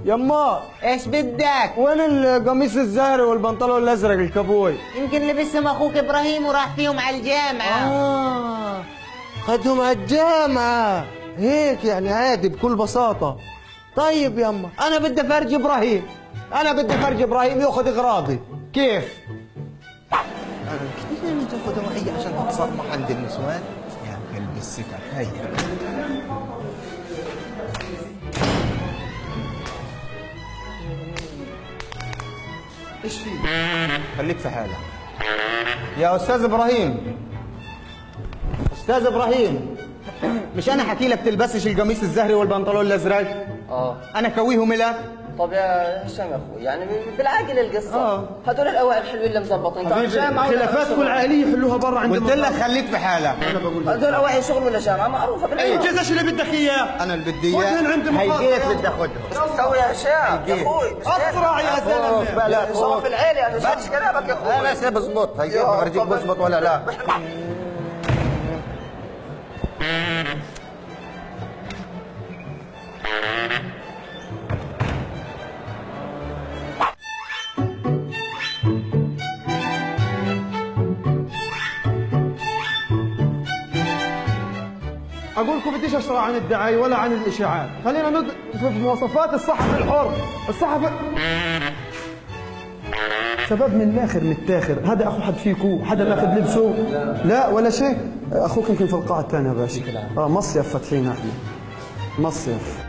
يما ايش بدك؟ وين القميص الزهري والبنطلون الازرق الكابوي؟ يمكن لبسهم اخوك ابراهيم وراح فيهم على الجامعه. خدهم على الجامعة هيك يعني عادي بكل بساطة. طيب يما أنا بدي فرج إبراهيم، أنا بدي فرج إبراهيم ياخذ أغراضي، كيف؟ كيف بدنا تاخذ معي عشان تتصرمح عند النسوان؟ يا كلب السكك هي. إيش في؟ خليك في حالك. يا أستاذ إبراهيم، أستاذ إبراهيم، مش أنا حكي لك تلبسش القميص الزهري والبنطلون الأزرق؟ أنا كويهم لك؟ طب يا هشام يا اخوي يعني بالعاقل القصه هدول الاوائل الحلوين اللي مظبطين خلافاتكم العائليه حلوها برا عند قلت لك خليك في حالك. هدول اوائل شغل ولا جامعه معروفه اي جزاش اللي بدك اياه. انا اللي بدي اياه وين عندي هيجيك بدي اخذهم. ايش بتسوي يا هشام يا اخوي؟ اسرع يا زلمه. لا صرف العيله يعني مش كلامك يا اخوي. بس بزبط هيجيك بفرجيك بزبط ولا لا. اقول لكم بديش اشتغل عن الدعايه ولا عن الاشاعات، خلينا في مواصفات الصحفي الحر. الصحفي شباب من الاخر متاخر، هذا اخو حد فيكم؟ حدا ماخذ لبسه؟ لا ولا شيء. اخوك يمكن في القاعه الثانيه يا باشا. مصيف فاتحين احنا، مصيف.